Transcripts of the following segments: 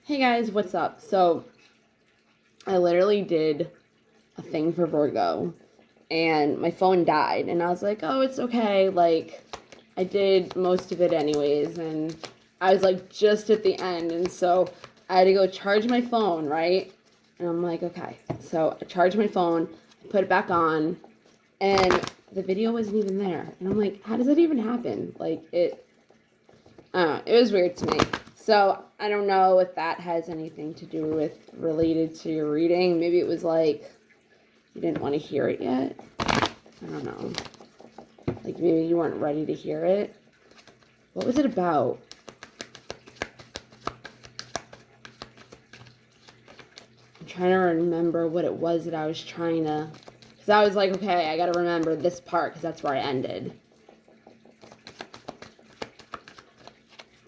Hey guys, what's up? So, I literally did a thing for Virgo and my phone died, and I was like, oh, it's okay. Like, I did most of it anyways, and I was like just at the end, and so I had to go charge my phone, right? And I'm like, okay. So, I charged my phone, put it back on, and the video wasn't even there. And I'm like, how does that even happen? Like, it was weird to me. So I don't know if that has anything to do with related to your reading. Maybe it was like you didn't want to hear it yet. I don't know. Like maybe you weren't ready to hear it. What was it about? I'm trying to remember what it was that I was trying to... Because I was like, okay, I got to remember this part because that's where I ended.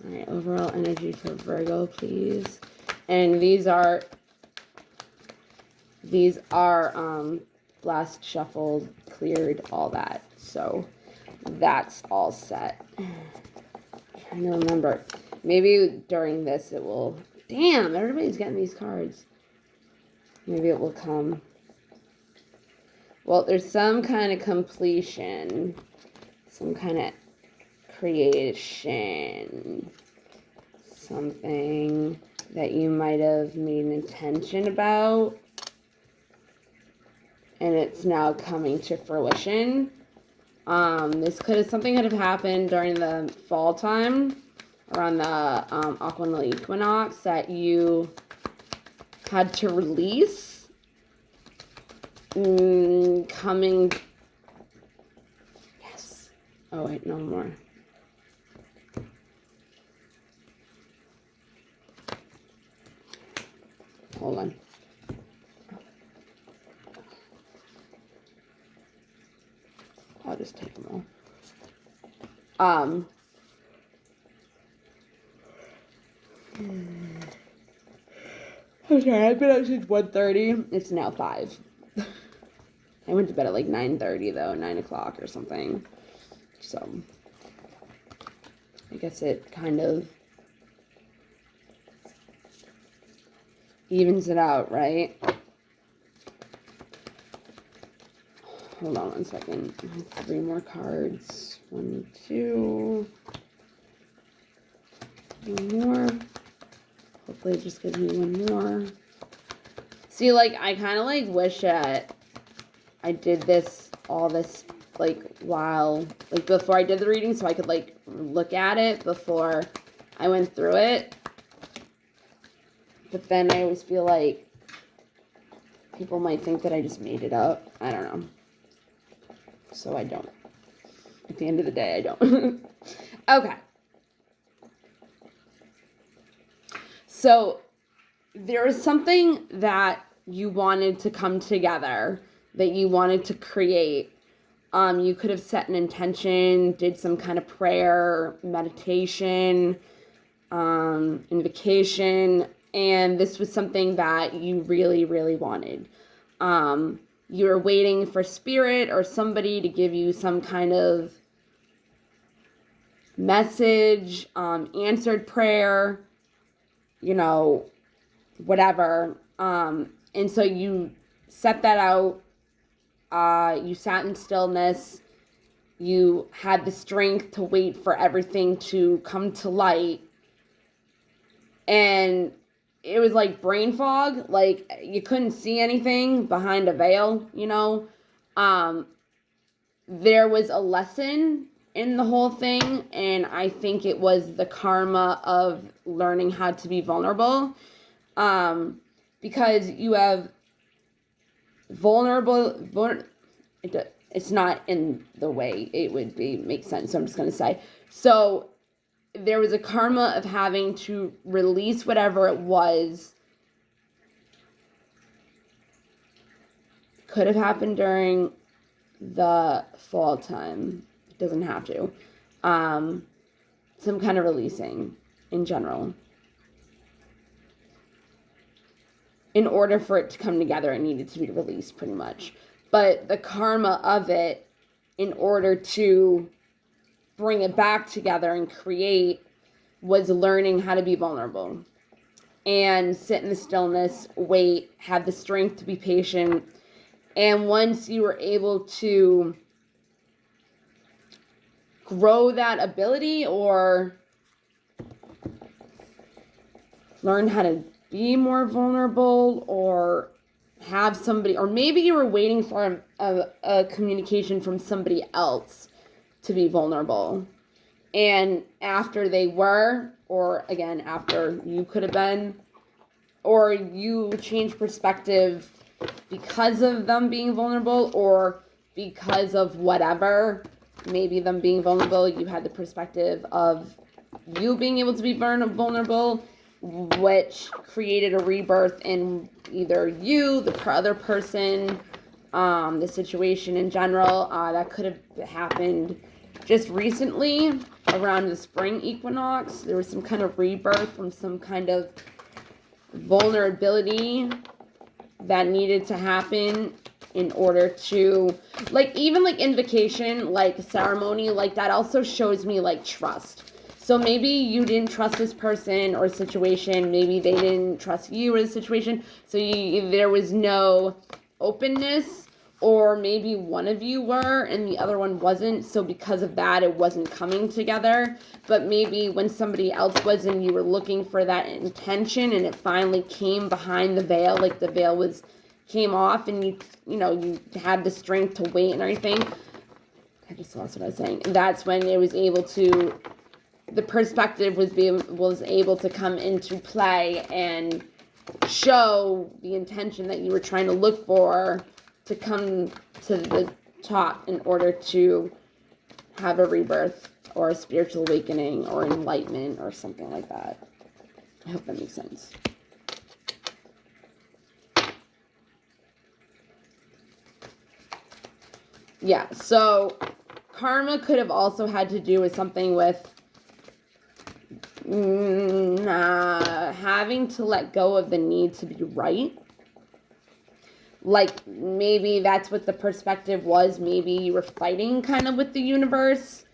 Alright, overall energy for Virgo, please. And these are blast, shuffled, cleared, all that. So that's all set. I'm trying to remember. Maybe during this it will... Damn, everybody's getting these cards. Maybe it will come. Well, there's some kind of completion. Some kind of creation. Something that you might have made an intention about, and it's now coming to fruition. Something could have happened during the fall time, around the autumnal equinox, that you had to release. Coming. Yes. Oh wait, no more. Hold on. I'll just take them all. Okay, I've been up since 1:30. It's now 5. I went to bed at like 9:30 though, 9 o'clock or something. So, I guess it kind of evens it out, right? Hold on one second. I have 3 more cards. 1, 2. 1 more. Hopefully it just gives me 1 more. See, like, I kind of, like, wish that I did this, all this, like, while, like, before I did the reading, so I could, like, look at it before I went through it. But then I always feel like people might think that I just made it up. I don't know. So I don't. At the end of the day, I don't. Okay. So there is something that you wanted to come together, that you wanted to create. You could have set an intention, did some kind of prayer, meditation, invocation, and this was something that you really, really wanted. You were waiting for spirit or somebody to give you some kind of message, answered prayer, you know, whatever. And so you set that out. You sat in stillness. You had the strength to wait for everything to come to light. And it was like brain fog. Like, you couldn't see anything behind a veil, you know. There was a lesson in the whole thing, and I think it was the karma of learning how to be vulnerable. Because you have it's not in the way it would be, make sense, so I'm just going to say. So, there was a karma of having to release whatever it was. Could have happened during the fall time. It doesn't have to. Some kind of releasing in general. In order for it to come together, it needed to be released pretty much. But the karma of it, in order to bring it back together and create, was learning how to be vulnerable. and sit in the stillness, wait, have the strength to be patient. And once you were able to grow that ability or learn how to be more vulnerable or have somebody, or maybe you were waiting for a communication from somebody else to be vulnerable. And after they were, or again, after you could have been, or you changed perspective because of them being vulnerable or because of whatever, maybe them being vulnerable, you had the perspective of you being able to be vulnerable, which created a rebirth in either you, the other person, the situation in general. That could have happened just recently around the spring equinox. There was some kind of rebirth from some kind of vulnerability that needed to happen in order to, like, even like invocation, like ceremony, like that also shows me like trust. So maybe you didn't trust this person or situation. Maybe they didn't trust you or the situation. So there was no openness, or maybe one of you were and the other one wasn't. So because of that, it wasn't coming together. But maybe when somebody else was and you were looking for that intention and it finally came behind the veil, like the veil came off and you had the strength to wait and everything. I just lost what I was saying. And that's when it was able to, the perspective was able to come into play and show the intention that you were trying to look for to come to the top in order to have a rebirth or a spiritual awakening or enlightenment or something like that. I hope that makes sense. Yeah, so karma could have also had to do with something with having to let go of the need to be right. Like, maybe that's what the perspective was. Maybe you were fighting kind of with the universe.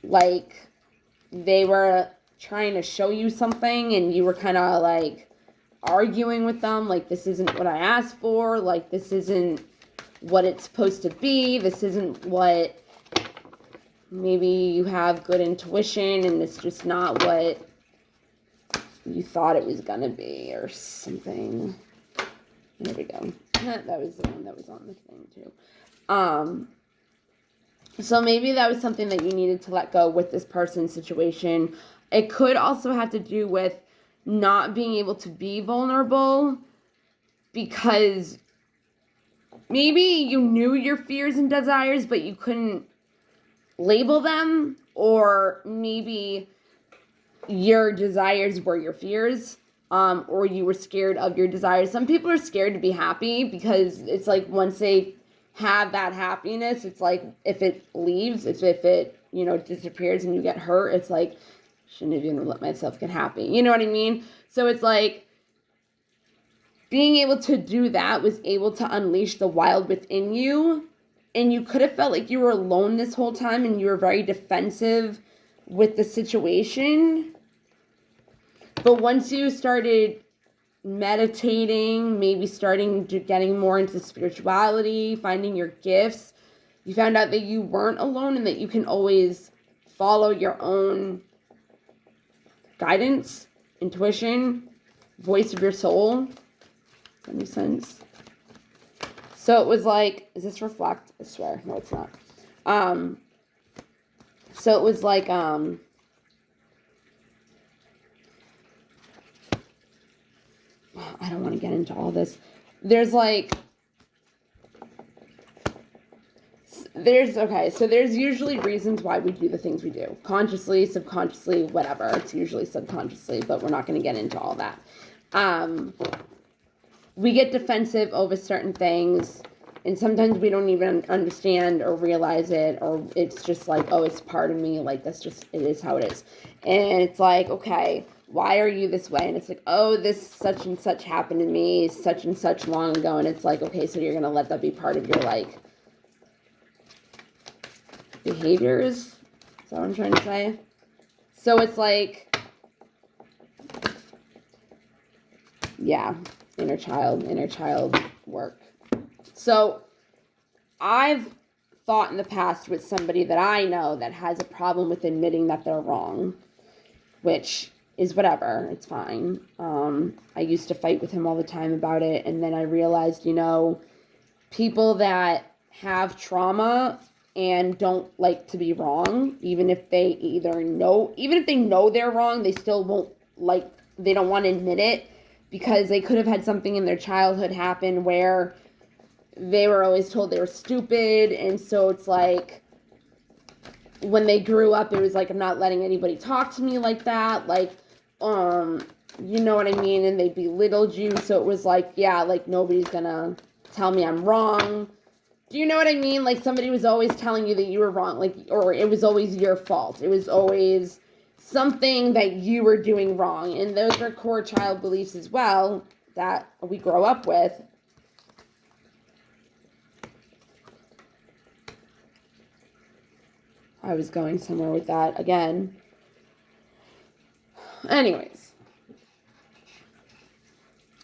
Like, they were trying to show you something and you were kind of like arguing with them. Like, this isn't what I asked for. Like, this isn't what it's supposed to be. This isn't what, maybe you have good intuition and it's just not what you thought it was gonna be or something. There we go. That was the one that was on the thing too. So maybe that was something that you needed to let go with this person's situation. It could also have to do with not being able to be vulnerable because maybe you knew your fears and desires, but you couldn't label them, or maybe your desires were your fears, or you were scared of your desires. Some people are scared to be happy because it's like once they have that happiness, it's like if it leaves, if it, disappears and you get hurt, it's like, shouldn't have even let myself get happy. You know what I mean? So it's like being able to do that was able to unleash the wild within you. And you could have felt like you were alone this whole time and you were very defensive with the situation. But once you started meditating, maybe starting to getting more into spirituality, finding your gifts, you found out that you weren't alone and that you can always follow your own guidance, intuition, voice of your soul. Does that make sense? So it was like, is this reflect? I swear. No, it's not. So it was like, I don't want to get into all this. There's usually reasons why we do the things we do. Consciously, subconsciously, whatever. It's usually subconsciously, but we're not going to get into all that. We get defensive over certain things, and sometimes we don't even understand or realize it, or it's just like, oh, it's part of me, like, it is how it is. And it's like, okay, why are you this way? And it's like, oh, this such and such happened to me such and such long ago, and it's like, okay, so you're going to let that be part of your, like, behaviors? Is that what I'm trying to say? So it's like, yeah, inner child work. So I've fought in the past with somebody that I know that has a problem with admitting that they're wrong, which is whatever. It's fine. I used to fight with him all the time about it, and then I realized, people that have trauma and don't like to be wrong, even if they know they're wrong, they still they don't want to admit it, because they could have had something in their childhood happen where they were always told they were stupid, and so it's like, when they grew up, it was like, I'm not letting anybody talk to me like that, you know what I mean, and they belittled you, so it was like, yeah, like, nobody's gonna tell me I'm wrong. Do you know what I mean? Like, somebody was always telling you that you were wrong, like, or it was always your fault. It was always something that you were doing wrong, and those are core child beliefs as well that we grow up with. I was going somewhere with that again. Anyways,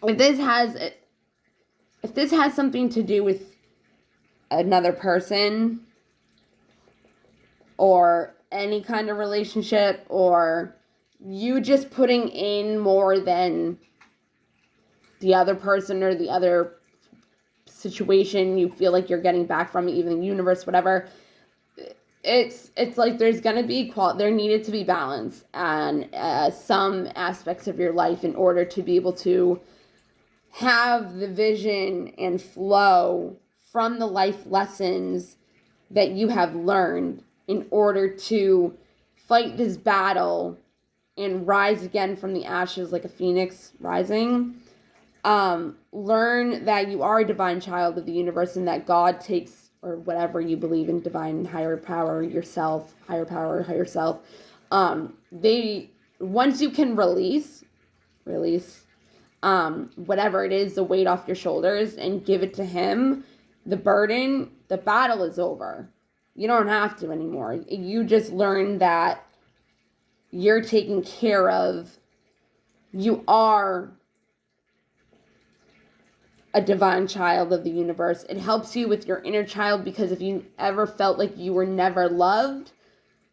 if this has something to do with another person or any kind of relationship, or you just putting in more than the other person or the other situation you feel like you're getting back from it, even the universe, whatever, it's like there's gonna be there needed to be balance and some aspects of your life in order to be able to have the vision and flow from the life lessons that you have learned in order to fight this battle and rise again from the ashes like a phoenix rising. Learn that you are a divine child of the universe, and that God takes, or whatever you believe in, divine, higher power, yourself, higher power, higher self. Once you can release, whatever it is, the weight off your shoulders, and give it to him, the burden, the battle is over. You don't have to anymore. You just learn that you're taken care of. You are a divine child of the universe. It helps you with your inner child, because if you ever felt like you were never loved,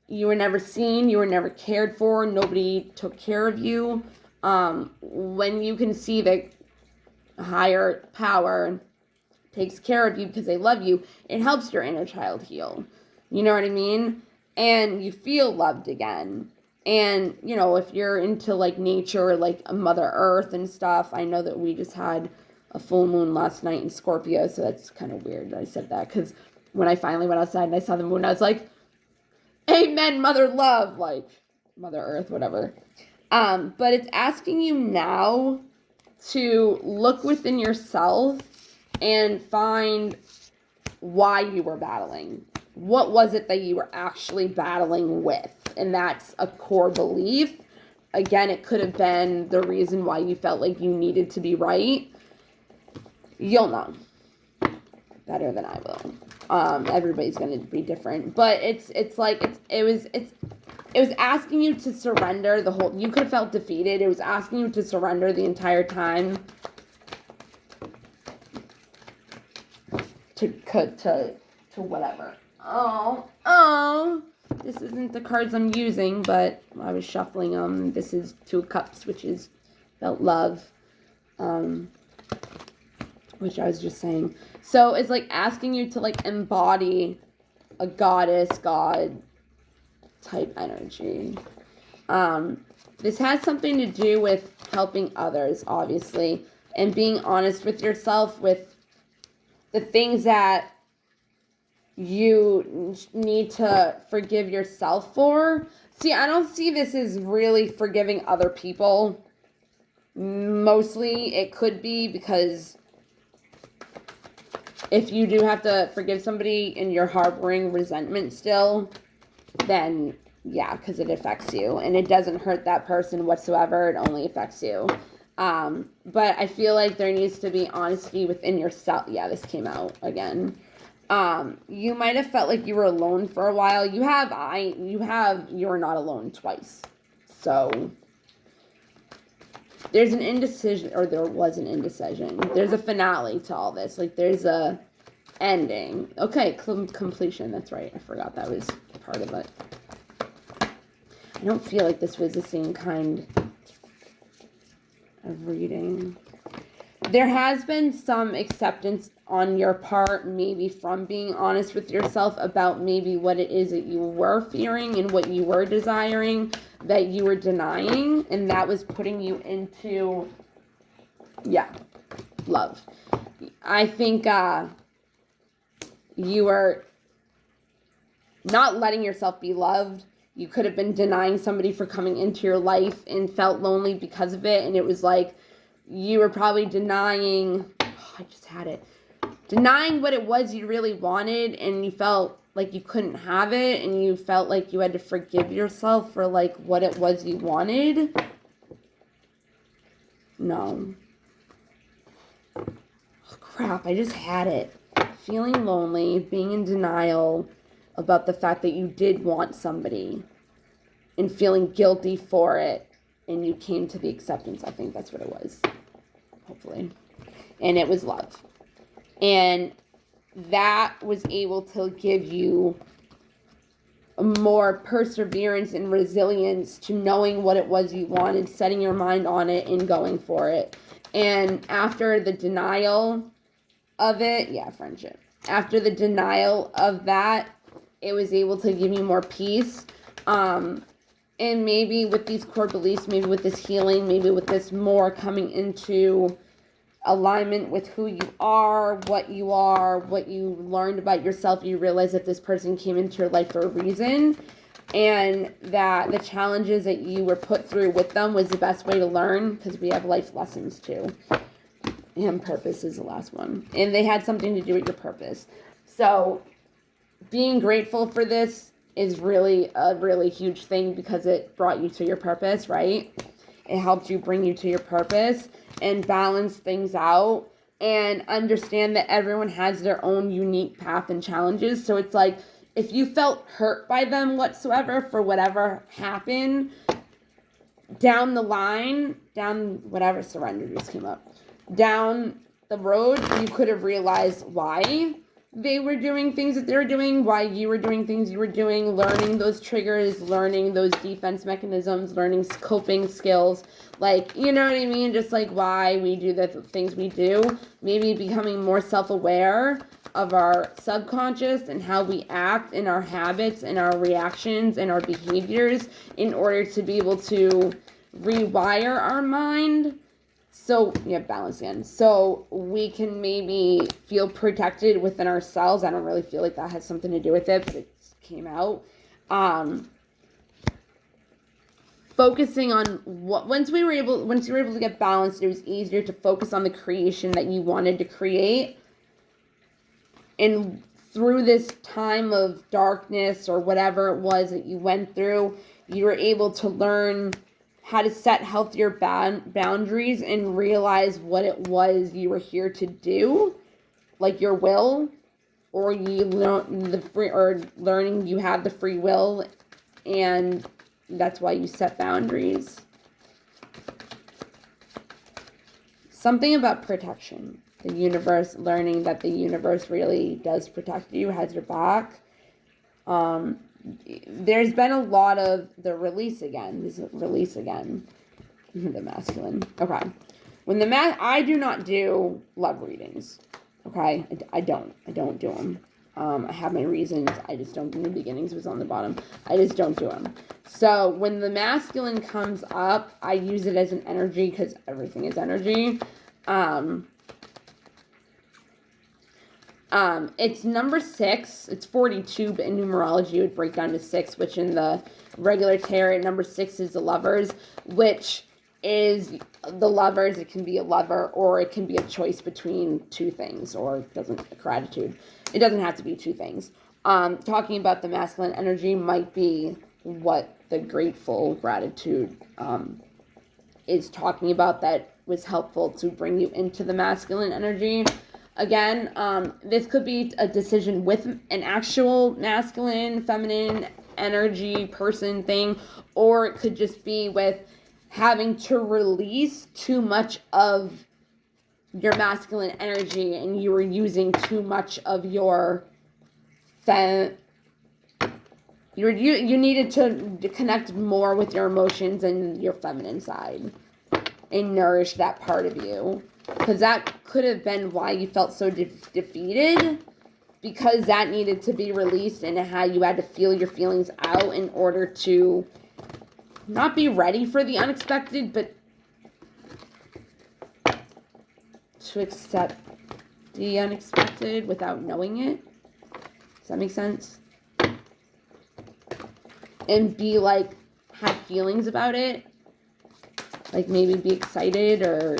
you were never seen, you were never cared for, nobody took care of you, when you can see that higher power takes care of you because they love you, it helps your inner child heal. You know what I mean? And you feel loved again. And, if you're into, like, nature, like a Mother Earth and stuff, I know that we just had a full moon last night in Scorpio, so that's kind of weird that I said that, because when I finally went outside and I saw the moon, I was like, amen, mother love, like, Mother Earth, whatever. But it's asking you now to look within yourself and find why you were battling. What was it that you were actually battling with? And that's a core belief. Again, it could have been the reason why you felt like you needed to be right. You'll know better than I will. Everybody's going to be different, but it was asking you to surrender you could have felt defeated. It was asking you to surrender the entire time to whatever. Oh, this isn't the cards I'm using, but I was shuffling them. This is Two of Cups, which is about love. Which I was just saying. So it's like asking you to, like, embody a goddess, god type energy. This has something to do with helping others, obviously, and being honest with yourself with the things that you need to forgive yourself for. See, I don't see this as really forgiving other people. Mostly it could be because if you do have to forgive somebody and you're harboring resentment still, then yeah, because it affects you. And it doesn't hurt that person whatsoever. It only affects you. But I feel like there needs to be honesty within yourself. Yeah, this came out again. You might have felt like you were alone for a while. You're not alone twice. So there's an indecision, or there was an indecision. There's a finale to all this. Like, there's a ending. Okay, completion. That's right. I forgot that was part of it. I don't feel like this was the same kind of reading. There has been some acceptance on your part, maybe from being honest with yourself about maybe what it is that you were fearing and what you were desiring that you were denying, and that was putting you into, love. I think you were not letting yourself be loved. You could have been denying somebody for coming into your life and felt lonely because of it, and it was like you were probably denying what it was you really wanted, and you felt like you couldn't have it, and you felt like you had to forgive yourself for like what it was you wanted. No. Oh, crap, I just had it. Feeling lonely, being in denial about the fact that you did want somebody, and feeling guilty for it, and you came to the acceptance. I think that's what it was, hopefully. And it was love. And that was able to give you more perseverance and resilience to knowing what it was you wanted, setting your mind on it, and going for it. And after the denial of it, friendship. After the denial of that, it was able to give you more peace. And maybe with these core beliefs, maybe with this healing, maybe with this more coming into alignment with who you are, what you learned about yourself, you realize that this person came into your life for a reason, and that the challenges that you were put through with them was the best way to learn, because we have life lessons too. And purpose is the last one. And they had something to do with your purpose. So being grateful for this is really a really huge thing, because it brought you to your purpose, right? It helped you bring you to your purpose and balance things out and understand that everyone has their own unique path and challenges. So it's like, if you felt hurt by them whatsoever for whatever happened, down the line, whatever surrender just came up, down the road, you could have realized why they were doing things that they were doing, why you were doing things you were doing, learning those triggers, learning those defense mechanisms, learning coping skills, like, you know what I mean? Just like why we do the things we do, maybe becoming more self-aware of our subconscious and how we act and our habits and our reactions and our behaviors in order to be able to rewire our mind. So, balance again. So we can maybe feel protected within ourselves. I don't really feel like that has something to do with it, but it came out. Focusing on once you were able to get balanced, it was easier to focus on the creation that you wanted to create. And through this time of darkness or whatever it was that you went through, you were able to learn how to set healthier boundaries and realize what it was you were here to do, like your will, or learning you have the free will, and that's why you set boundaries. Something about protection. The universe, learning that the universe really does protect you, has your back. There's been a lot of the release again. The masculine. Okay. I do not do love readings. Okay. I don't do them. I have my reasons. I just don't. In the beginnings was on the bottom. I just don't do them. So when the masculine comes up, I use it as an energy, because everything is energy. It's number 6. It's 42, but in numerology it would break down to 6, which in the regular tarot, number 6 is the lovers, which is the lovers. It can be a lover, or it can be a choice between two things, or gratitude. It doesn't have to be two things. Talking about the masculine energy might be what the grateful gratitude is talking about, that was helpful to bring you into the masculine energy. Again, this could be a decision with an actual masculine, feminine energy person thing, or it could just be with having to release too much of your masculine energy, and you were using too much of your you needed to connect more with your emotions and your feminine side and nourish that part of you, because that could have been why you felt so defeated, because that needed to be released, and how you had to feel your feelings out in order to not be ready for the unexpected, but to accept the unexpected without knowing it. Does that make sense? And be like, have feelings about it. Like maybe be excited or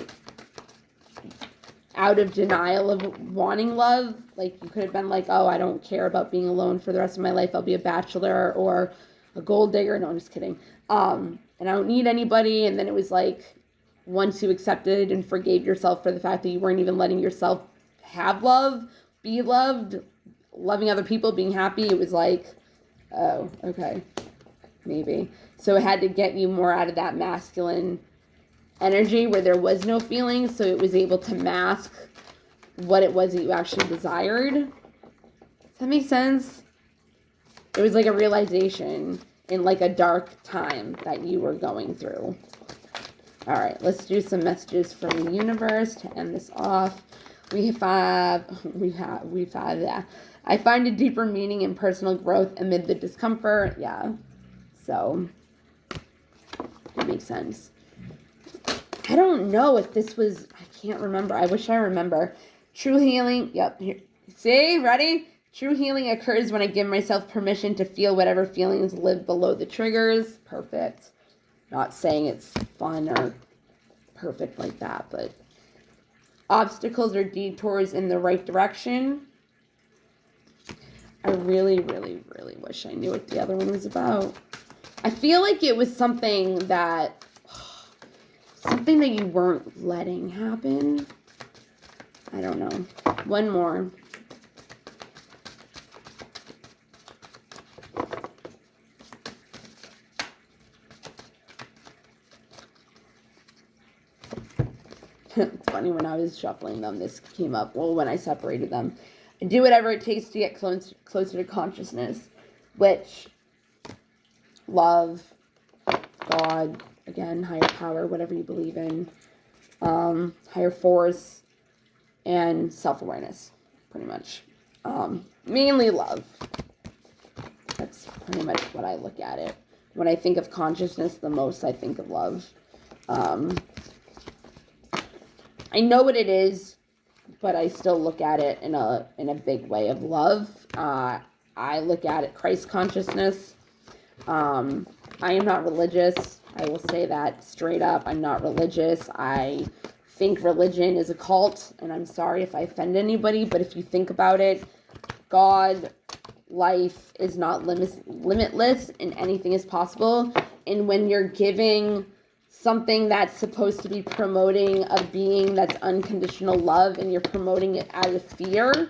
out of denial of wanting love. Like you could have been like, oh, I don't care about being alone for the rest of my life. I'll be a bachelor or a gold digger. No, I'm just kidding. And I don't need anybody. And then it was like, once you accepted and forgave yourself for the fact that you weren't even letting yourself have love, be loved, loving other people, being happy, it was like, oh, okay, maybe. So it had to get you more out of that masculine energy where there was no feelings, so it was able to mask what it was that you actually desired. Does that make sense? It was like a realization in like a dark time that you were going through. All right, let's do some messages from the universe to end this off. We have that. I find a deeper meaning in personal growth amid the discomfort. Yeah, so it makes sense. I don't know if this was, I can't remember. I wish I remember. True healing. Yep. Here. See, ready? True healing occurs when I give myself permission to feel whatever feelings live below the triggers. Perfect. Not saying it's fun or perfect like that, but obstacles or detours in the right direction. I really, really, really wish I knew what the other one was about. I feel like it was something that you weren't letting happen. I don't know. One more. It's funny, when I was shuffling them, this came up. Well, when I separated them. And do whatever it takes to get closer to consciousness, which love, God, again, higher power, whatever you believe in, higher force, and self-awareness, pretty much. Mainly love. That's pretty much what I look at it. When I think of consciousness, the most I think of love. I know what it is, but I still look at it in a big way of love. I look at it Christ consciousness. I am not religious. I will say that straight up. I'm not religious. I think religion is a cult, and I'm sorry if I offend anybody, but if you think about it, God, life is not limitless, and anything is possible. And when you're giving something that's supposed to be promoting a being that's unconditional love, and you're promoting it out of fear,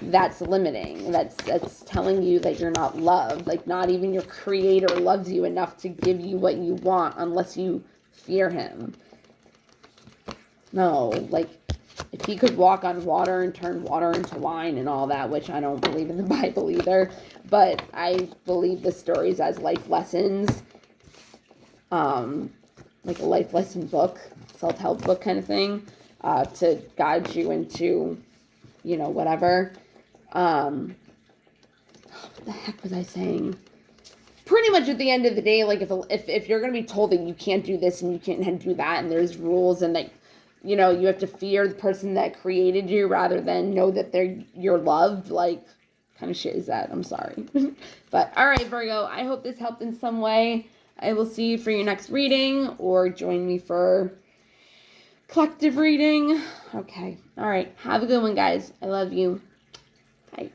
that's limiting. That's telling you that you're not loved. Like, not even your creator loves you enough to give you what you want unless you fear him. No, like, if he could walk on water and turn water into wine and all that, which I don't believe in the Bible either, but I believe the stories as life lessons, like a life lesson book, self-help book kind of thing, to guide you into, whatever. What the heck was I saying? Pretty much at the end of the day, like, if you're going to be told that you can't do this and you can't do that, and there's rules, and like, you have to fear the person that created you rather than know that you're loved, like, kind of shit is that? I'm sorry. But all right, Virgo, I hope this helped in some way. I will see you for your next reading, or join me for collective reading. Okay. All right. Have a good one, guys. I love you. Bye.